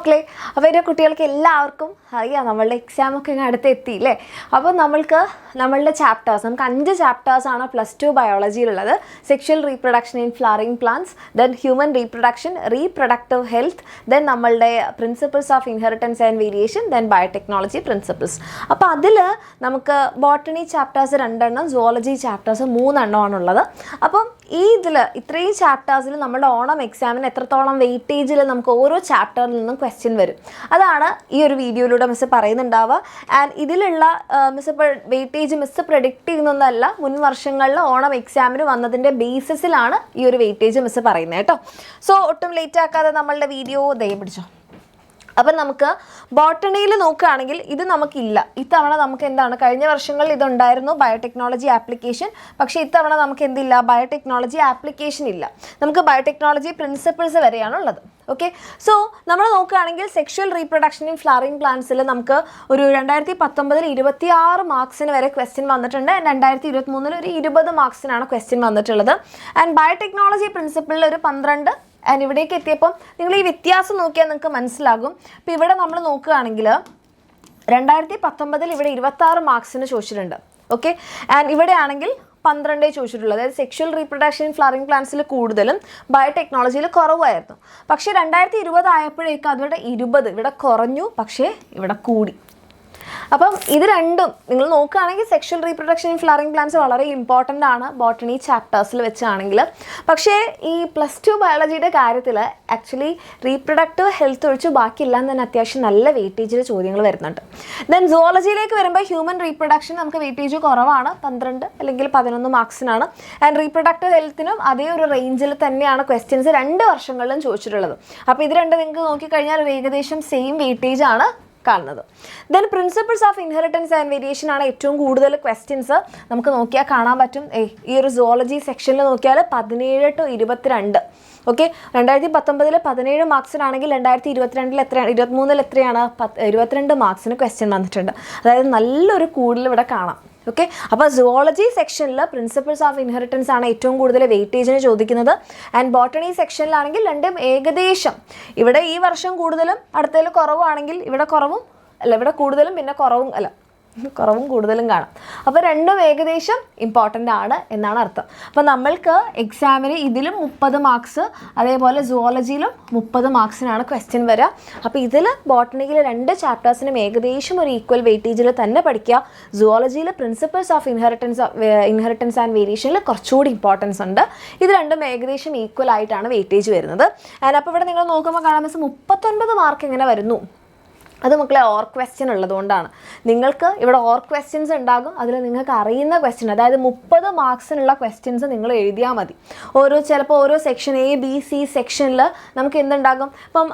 മക്കളെ, അപ്പോൾ എൻ്റെ കുട്ടികൾക്ക് എല്ലാവർക്കും അറിയാം നമ്മളുടെ എക്സാമൊക്കെ ഇങ്ങനെ അടുത്തെത്തിയില്ലേ. അപ്പോൾ നമ്മളുടെ ചാപ്റ്റേഴ്സ് നമുക്ക് 5 ചാപ്റ്റേഴ്സാണ് +2 ബയോളജിയിലുള്ളത്. Sexual reproduction in flowering plants, then human reproduction, reproductive health, then നമ്മളുടെ principles of inheritance and variation, then biotechnology principles. അപ്പോൾ അതിൽ നമുക്ക് ബോട്ടണി ചാപ്റ്റേഴ്സ് 2 എണ്ണം, സുവോളജി ചാപ്റ്റേഴ്സ് 3 എണ്ണമാണുള്ളത്. അപ്പം ഇത്രയും ചാപ്റ്റേഴ്സിൽ നമ്മുടെ ഓണം എക്സാമിന് എത്രത്തോളം വെയിറ്റേജിൽ നമുക്ക് ഓരോ ചാപ്റ്ററിൽ നിന്നും ക്വസ്റ്റ്യൻ വരും, അതാണ് ഈ ഒരു വീഡിയോയിലൂടെ മിസ് പറയുന്നുണ്ടാവുക. ആൻഡ് ഇതിലുള്ള മിസ് പ്രെഡിക്റ്റ് ചെയ്യുന്നതല്ല, മുൻ വർഷങ്ങളിൽ ഓണം എക്സാമിന് വന്നതിൻ്റെ ബേസിസിലാണ് ഈ ഒരു വെയിറ്റേജ് മിസ് പറയുന്നത് കേട്ടോ. സോ ഒട്ടും ലേറ്റ് ആക്കാതെ നമ്മളുടെ വീഡിയോ പിടിച്ചോ. അപ്പം നമുക്ക് ബോട്ടണിയിൽ നോക്കുകയാണെങ്കിൽ ഇത് നമുക്കില്ല. ഇത്തവണ നമുക്ക് എന്താണ്, കഴിഞ്ഞ വർഷങ്ങളിൽ ഇതുണ്ടായിരുന്നു ബയോടെക്നോളജി ആപ്ലിക്കേഷൻ, പക്ഷേ ഇത്തവണ നമുക്ക് എന്തില്ല, ബയോടെക്നോളജി ആപ്ലിക്കേഷൻ ഇല്ല. നമുക്ക് ബയോടെക്നോളജി പ്രിൻസിപ്പിൾസ് വരെയാണുള്ളത്. ഓക്കെ, സോ നമ്മൾ നോക്കുകയാണെങ്കിൽ സെക്ഷൽ റീപ്രൊഡക്ഷൻ ഇൻ ഫ്ലവറിംഗ് പ്ലാന്റ്സിൽ നമുക്ക് ഒരു 2019 26 മാർക്സിന് വരെ ക്വസ്റ്റ്യൻ വന്നിട്ടുണ്ട്. 2023 ഒരു 20 മാർക്സിനാണ് ക്വസ്റ്റ്യൻ വന്നിട്ടുള്ളത്. ആൻഡ് ബയോടെക്നോളജി പ്രിൻസിപ്പിളിൽ ഒരു 12. ആൻഡ് ഇവിടേക്ക് എത്തിയപ്പം നിങ്ങൾ ഈ വ്യത്യാസം നോക്കിയാൽ നിങ്ങൾക്ക് മനസ്സിലാകും. ഇപ്പോൾ ഇവിടെ നമ്മൾ നോക്കുകയാണെങ്കിൽ 2019 ഇവിടെ 26 മാർക്സിന് ചോദിച്ചിട്ടുണ്ട്. ഓക്കെ, ആൻഡ് ഇവിടെ ആണെങ്കിൽ 12 ചോദിച്ചിട്ടുള്ളത്. അതായത് സെക്ഷൽ റീപ്രൊഡക്ഷൻ ഇൻ ഫ്ലവറിംഗ് പ്ലാന്റ്സിൽ കൂടുതലും ബയോടെക്നോളജിയിൽ കുറവായിരുന്നു. പക്ഷേ 2020 ആയപ്പോഴേക്കും അതുകൊണ്ട് 20 ഇവിടെ കുറഞ്ഞു, പക്ഷേ ഇവിടെ കൂടി. അപ്പം ഇത് രണ്ടും നിങ്ങൾ നോക്കുകയാണെങ്കിൽ sexual reproduction in flowering plants വളരെ ഇമ്പോർട്ടൻ്റ് ആണ് ബോട്ടണി ചാപ്റ്റേഴ്സിൽ വെച്ചാണെങ്കിൽ. പക്ഷേ ഈ +2 ബയോളജിയുടെ കാര്യത്തിൽ ആക്ച്വലി റീപ്രൊഡക്റ്റീവ് ഹെൽത്ത് ഒഴിച്ച് ബാക്കിയെല്ലാം തന്നെ അത്യാവശ്യം നല്ല വെയിറ്റേജിൽ ചോദ്യങ്ങൾ വരുന്നുണ്ട്. ദെൻ സുവോളജിയിലേക്ക് വരുമ്പോൾ ഹ്യൂമൻ റീപ്രൊഡക്ഷൻ നമുക്ക് വെയിറ്റേജ് കുറവാണ്, 12 അല്ലെങ്കിൽ 11 മാർക്സിനാണ്. ആൻഡ് റീപ്രൊഡക്റ്റീവ് ഹെൽത്തിനും അതേ ഒരു റേഞ്ചിൽ തന്നെയാണ് ക്വസ്റ്റ്യൻസ് 2 വർഷങ്ങളിലും ചോദിച്ചിട്ടുള്ളത്. അപ്പോൾ ഇത് രണ്ടും നിങ്ങൾക്ക് നോക്കിക്കഴിഞ്ഞാൽ ഒരു ഏകദേശം സെയിം വെയിറ്റേജ് ആണ് കാണുന്നത്. Then principles of inheritance and variation ആണ് ഏറ്റവും കൂടുതൽ ക്വസ്റ്റ്യൻസ് നമുക്ക് നോക്കിയാൽ കാണാൻ പറ്റും. ഈ ഒരു സുവോളജി സെക്ഷനിൽ നോക്കിയാൽ 17 to 22. ഓക്കെ, 2019 17 മാർക്സിനാണെങ്കിൽ 2022 എത്രയാണ്, 23 എത്രയാണ്, 22 മാർക്സിന് ക്വസ്റ്റ്യൻ വന്നിട്ടുണ്ട്. അതായത് നല്ലൊരു കൂടുതൽ ഇവിടെ കാണാം. ഓക്കെ, അപ്പോൾ സുവോളജി സെക്ഷനിൽ പ്രിൻസിപ്പിൾസ് ഓഫ് ഇൻഹെറിറ്റൻസ് ആണ് ഏറ്റവും കൂടുതൽ വെയിറ്റേജിന് ചോദിക്കുന്നത്. ആൻഡ് ബോട്ടണി സെക്ഷനിലാണെങ്കിൽ രണ്ടും ഏകദേശം, ഇവിടെ ഈ വർഷം കൂടുതലും അടുത്തതിൽ കുറവാണെങ്കിൽ ഇവിടെ കുറവും അല്ല, ഇവിടെ കൂടുതലും പിന്നെ കുറവും കൂടുതലും കാണാം. അപ്പോൾ രണ്ടും ഏകദേശം ഇമ്പോർട്ടൻ്റ് ആണ് എന്നാണ് അർത്ഥം. അപ്പോൾ നമ്മൾക്ക് എക്സാമിന് ഇതിലും 30 മാർക്സ്, അതേപോലെ സുവോളജിയിലും 30 മാർക്സിനാണ് ക്വസ്റ്റ്യൻ വരിക. അപ്പോൾ ഇതിൽ ബോട്ടണിയിൽ 2 ചാപ്റ്റേഴ്സിനും ഏകദേശം ഒരു ഈക്വൽ വെയിറ്റേജിൽ തന്നെ പഠിക്കുക. സുവോളജിയിൽ പ്രിൻസിപ്പിൾസ് ഓഫ് ഇൻഹെറിറ്റൻസ് ആൻഡ് വേരിയേഷനിൽ കുറച്ചുകൂടി ഇമ്പോർട്ടൻസ് ഉണ്ട്. ഇത് രണ്ടും ഏകദേശം ഈക്വൽ ആയിട്ടാണ് വെയിറ്റേജ് വരുന്നത്. ആൻഡ് അപ്പോൾ ഇവിടെ നിങ്ങൾ നോക്കുമ്പോൾ കാണാൻ 39 മാർക്ക് എങ്ങനെ വരുന്നു, അത് മക്കളെ ഓർ ക്വസ്റ്റ്യൻ ഉള്ളതുകൊണ്ടാണ്. നിങ്ങൾക്ക് ഇവിടെ ഓർ ക്വസ്റ്റ്യൻസ് ഉണ്ടാകും, അതിൽ നിങ്ങൾക്ക് അറിയുന്ന ക്വസ്റ്റ്യൻ, അതായത് 30 മാർക്സിനുള്ള ക്വസ്റ്റ്യൻസ് നിങ്ങൾ എഴുതിയാൽ മതി. ചിലപ്പോൾ ഓരോ സെക്ഷൻ A, B, C സെക്ഷനിൽ നമുക്ക് എന്തുണ്ടാകും, ഇപ്പം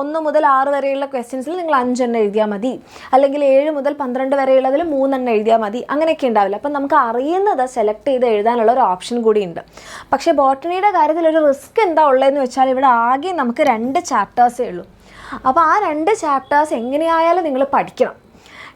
1 മുതൽ 6 വരെയുള്ള ക്വസ്റ്റ്യൻസിൽ നിങ്ങൾ 5 എണ്ണം എഴുതിയാൽ മതി, അല്ലെങ്കിൽ 7 മുതൽ 12 വരെയുള്ളതിൽ 3 എണ്ണം എഴുതിയാൽ മതി, അങ്ങനെയൊക്കെ ഉണ്ടാവില്ല. അപ്പം നമുക്ക് അറിയുന്നത് സെലക്ട് ചെയ്ത് എഴുതാനുള്ള ഒരു ഓപ്ഷൻ കൂടി ഉണ്ട്. പക്ഷേ ബോട്ടണിയുടെ കാര്യത്തിൽ ഒരു റിസ്ക് എന്താ ഉള്ളതെന്ന് വെച്ചാൽ ഇവിടെ ആകെ നമുക്ക് 2 ചാപ്റ്റേഴ്സേ ഉള്ളൂ. അപ്പോൾ ആ 2 ചാപ്റ്റേഴ്സ് എങ്ങനെയായാലും നിങ്ങൾ പഠിക്കണം.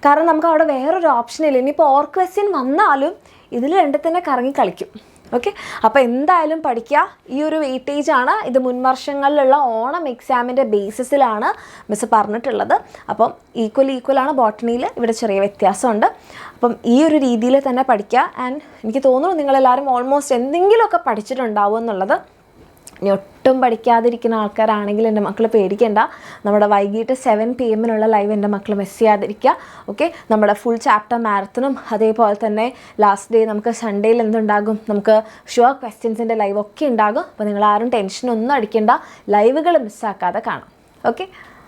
കാരണം നമുക്ക് അവിടെ വേറൊരു ഓപ്ഷനില്ല. ഇനിയിപ്പോൾ ഓർ ക്വസ്റ്റ്യൻ വന്നാലും ഇതിൽ 2 തന്നെ കറങ്ങി കളിക്കും. ഓക്കെ, അപ്പോൾ എന്തായാലും പഠിക്കുക. ഈ ഒരു വെയിറ്റേജാണ് ഇത് മുൻ വർഷങ്ങളിലുള്ള ഓണം എക്സാമിൻ്റെ ബേസിസിലാണ് മിസ് പറഞ്ഞിട്ടുള്ളത്. അപ്പം ഈക്വലാണ് ബോട്ടണിയിൽ, ഇവിടെ ചെറിയ വ്യത്യാസമുണ്ട്. അപ്പം ഈ ഒരു രീതിയിൽ തന്നെ പഠിക്കുക. ആൻഡ് എനിക്ക് തോന്നുന്നു നിങ്ങളെല്ലാവരും ഓൾമോസ്റ്റ് എന്തെങ്കിലുമൊക്കെ പഠിച്ചിട്ടുണ്ടാവും എന്നുള്ളത്. ഇനി ഒട്ടും പഠിക്കാതിരിക്കുന്ന ആൾക്കാരാണെങ്കിൽ എൻ്റെ മക്കൾ പേടിക്കേണ്ട, നമ്മുടെ വൈകിട്ട് 7 PM ലൈവ് എൻ്റെ മക്കൾ മിസ് ചെയ്യാതിരിക്കുക. ഓക്കെ, നമ്മുടെ ഫുൾ ചാപ്റ്റർ മാരത്തണും അതേപോലെ തന്നെ ലാസ്റ്റ് ഡേ നമുക്ക് സൺഡേയിൽ എന്തുണ്ടാകും, നമുക്ക് ഷുവർ ക്വസ്റ്റ്യൻസിൻ്റെ ലൈവ് ഒക്കെ ഉണ്ടാകും. അപ്പോൾ നിങ്ങളാരും ടെൻഷനൊന്നും അടിക്കേണ്ട, ലൈവുകൾ മിസ്സാക്കാതെ കാണാം. ഓക്കെ.